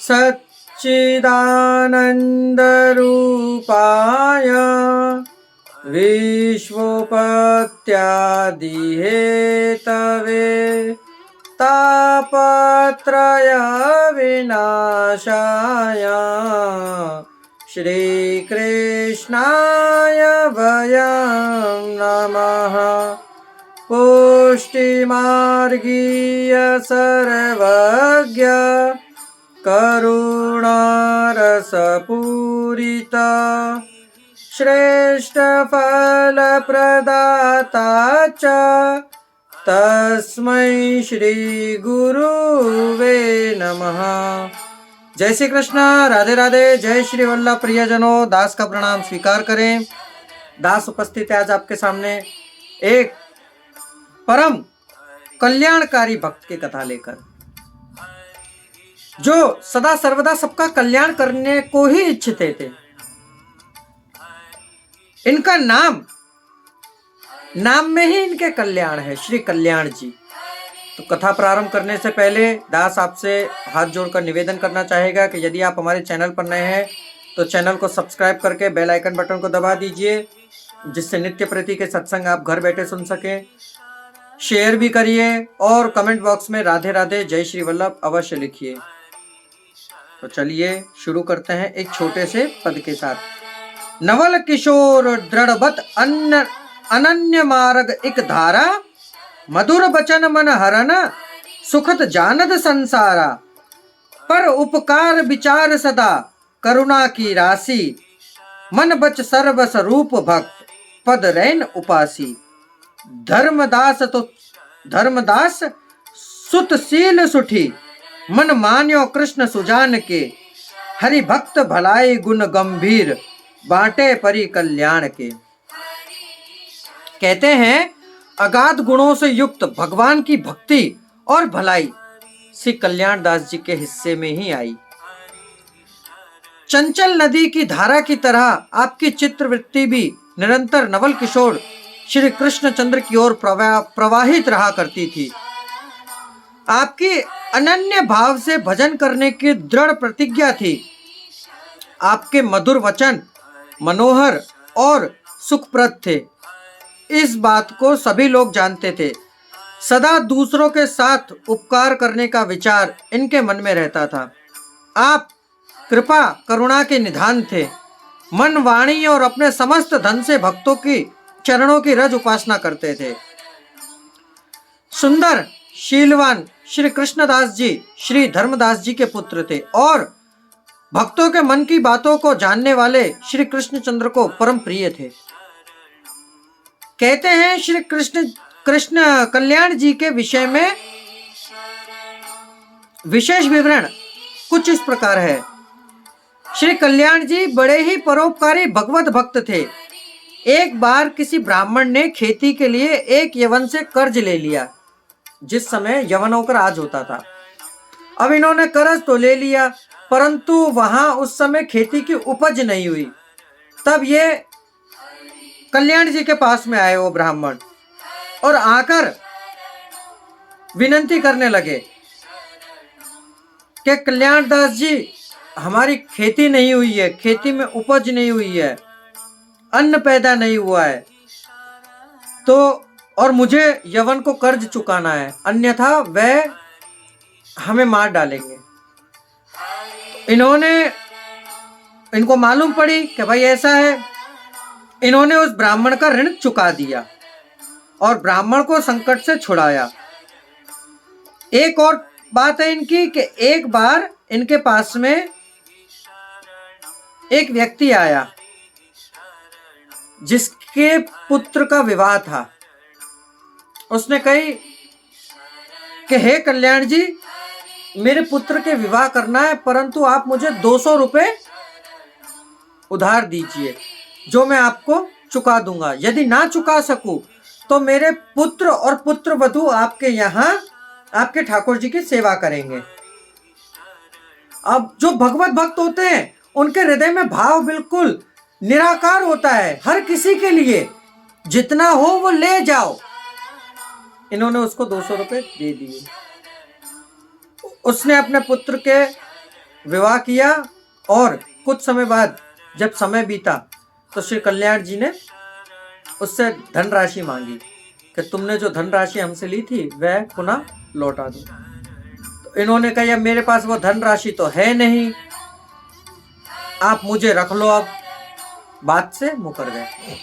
सच्चिदानन्दरूपाय विश्वोपत्यादिहेतवे तापत्रय विनाशाय श्रीकृष्णाय वयं नमः। पुष्टिमार्गीय सर्वज्ञ करुणारसपूरिता श्रेष्ठ फलप्रदाता च तस्मै श्री गुरुवे नमः। जय श्री कृष्ण, राधे राधे, जय श्री वल्लभ प्रियजनों। दास का प्रणाम स्वीकार करें। दास उपस्थित है आज आपके सामने एक परम कल्याणकारी भक्त की कथा लेकर, जो सदा सर्वदा सबका कल्याण करने को ही इच्छते थे। इनका नाम में ही इनके कल्याण है, श्री कल्याण जी। तो कथा प्रारंभ करने से पहले दास आपसे हाथ जोड़कर निवेदन करना चाहेगा कि यदि आप हमारे चैनल पर नए हैं तो चैनल को सब्सक्राइब करके बेल आइकन बटन को दबा दीजिए, जिससे नित्य प्रति के सत्संग आप घर बैठे सुन सकें। शेयर भी करिए और कमेंट बॉक्स में राधे राधे, जय श्री वल्लभ अवश्य लिखिए। तो चलिए शुरू करते हैं एक छोटे से पद के साथ। नवल किशोर दृढ़वत अनन्य मार्ग एक धारा, मधुर बचन मन हरन सुखत जानद संसारा। पर उपकार विचार सदा करुणा की राशि, मन बच सर्वस रूप भक्त पद रैन उपासी। धर्मदास सुतशील सुठी, मन मान्यो कृष्ण सुजान के। हरि भक्त भलाई गुण गंभीर, बांटे परि कल्याण के। कहते हैं अगाध गुणों से युक्त भगवान की भक्ति और भलाई श्री कल्याण दास जी के हिस्से में ही आई। चंचल नदी की धारा की तरह आपकी चित्रवृत्ति भी निरंतर नवल किशोर श्री कृष्ण चंद्र की ओर प्रवाहित रहा करती थी। आपकी अनन्य भाव से भजन करने की दृढ़ प्रतिज्ञा थी। आपके मधुर वचन मनोहर और सुखप्रद थे, इस बात को सभी लोग जानते थे। सदा दूसरों के साथ उपकार करने का विचार इनके मन में रहता था। आप कृपा करुणा के निधान थे। मन वाणी और अपने समस्त धन से भक्तों की चरणों की रज उपासना करते थे। सुंदर शीलवान श्री कृष्णदास जी श्री धर्मदास जी के पुत्र थे और भक्तों के मन की बातों को जानने वाले श्री कृष्णचंद्र को परम प्रिय थे। कहते हैं श्री कृष्ण कल्याण जी के विषय में विशेष विवरण कुछ इस प्रकार है। श्री कल्याण जी बड़े ही परोपकारी भगवत भक्त थे। एक बार किसी ब्राह्मण ने खेती के लिए एक यवन से कर्ज ले लिया। जिस समय यवनों का राज होता था, अब इन्होंने कर्ज तो ले लिया, परंतु वहां उस समय खेती की उपज नहीं हुई। तब ये कल्याण जी के पास में आए वो ब्राह्मण और आकर विनती करने लगे कि कल्याण दास जी, हमारी खेती नहीं हुई है, खेती में उपज नहीं हुई है, अन्न पैदा नहीं हुआ है, तो और मुझे यवन को कर्ज चुकाना है, अन्यथा वह हमें मार डालेंगे। इनको मालूम पड़ी कि भाई ऐसा है। इन्होंने उस ब्राह्मण का ऋण चुका दिया और ब्राह्मण को संकट से छुड़ाया। एक और बात है इनकी कि एक बार इनके पास में एक व्यक्ति आया जिसके पुत्र का विवाह था। उसने कही कि हे कल्याण जी, मेरे पुत्र के विवाह करना है, परंतु आप मुझे 200 रुपए उधार दीजिए, जो मैं आपको चुका दूंगा। यदि ना चुका सकूं तो मेरे पुत्र और पुत्र वधू आपके यहाँ आपके ठाकुर जी की सेवा करेंगे। अब जो भगवत भक्त होते हैं उनके हृदय में भाव बिल्कुल निराकार होता है, हर किसी के लिए जितना हो वो ले जाओ। इन्होंने उसको 200 रुपए दे दिए। उसने अपने पुत्र के विवाह किया और कुछ समय बाद जब समय बीता तो श्री कल्याण जी ने उससे धनराशि मांगी कि तुमने जो धनराशि हमसे ली थी वह पुनः लौटा दो। तो इन्होंने कहा मेरे पास वो धनराशि तो है नहीं, आप मुझे रख लो। अब बात से मुकर गए।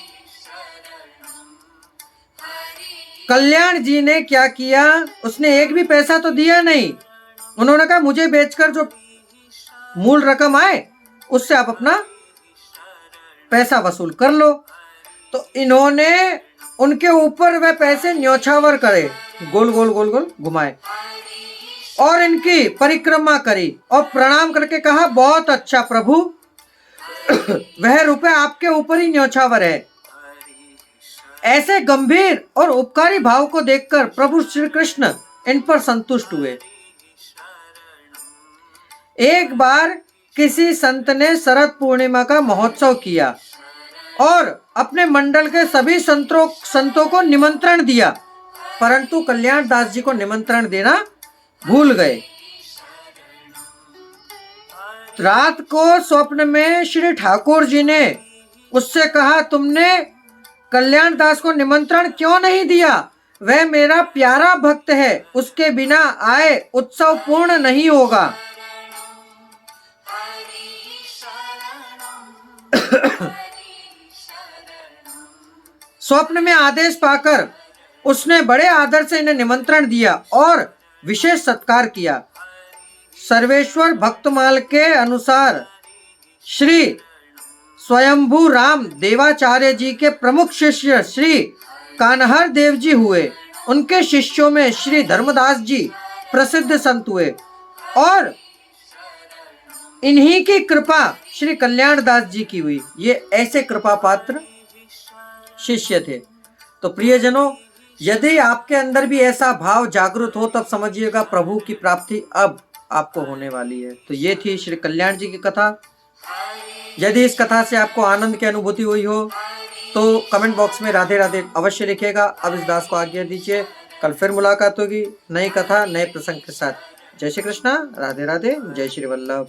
कल्याण जी ने क्या किया, उसने एक भी पैसा तो दिया नहीं। उन्होंने कहा मुझे बेचकर जो मूल रकम आए उससे आप अपना पैसा वसूल कर लो। तो इन्होंने उनके ऊपर वह पैसे न्योछावर करे, गोल गोल गोल गोल घुमाए और इनकी परिक्रमा करी और प्रणाम करके कहा बहुत अच्छा प्रभु, वह रुपए आपके ऊपर ही न्योछावर है। ऐसे गंभीर और उपकारी भाव को देखकर प्रभु श्री कृष्ण इन पर संतुष्ट हुए। एक बार किसी संत ने शरद पूर्णिमा का महोत्सव किया और अपने मंडल के सभी संतों को निमंत्रण दिया, परंतु कल्याण दास जी को निमंत्रण देना भूल गए। रात को स्वप्न में श्री ठाकुर जी ने उससे कहा तुमने कल्याण दास को निमंत्रण क्यों नहीं दिया, वह मेरा प्यारा भक्त है, उसके बिना आए उत्सव पूर्ण नहीं होगा। स्वप्न में आदेश पाकर उसने बड़े आदर से इन्हें निमंत्रण दिया और विशेष सत्कार किया। सर्वेश्वर भक्तमाल के अनुसार श्री स्वयंभू राम देवाचार्य जी के प्रमुख शिष्य श्री कान्हर देव जी हुए। उनके शिष्यों में श्री धर्मदास जी प्रसिद्ध संत हुए और इन्हीं की कृपा श्री कल्याण दास जी की हुई। ये ऐसे कृपा पात्र शिष्य थे। तो प्रियजनों, यदि आपके अंदर भी ऐसा भाव जागृत हो तब समझिएगा प्रभु की प्राप्ति अब आपको होने वाली है। तो ये थी श्री कल्याण जी की कथा। यदि इस कथा से आपको आनंद की अनुभूति हुई हो तो कमेंट बॉक्स में राधे राधे अवश्य लिखिएगा। अब इस दास को आज्ञा दीजिए, कल फिर मुलाकात होगी नई कथा नए प्रसंग के साथ। जय श्री कृष्णा, राधे राधे, जय श्री वल्लभ।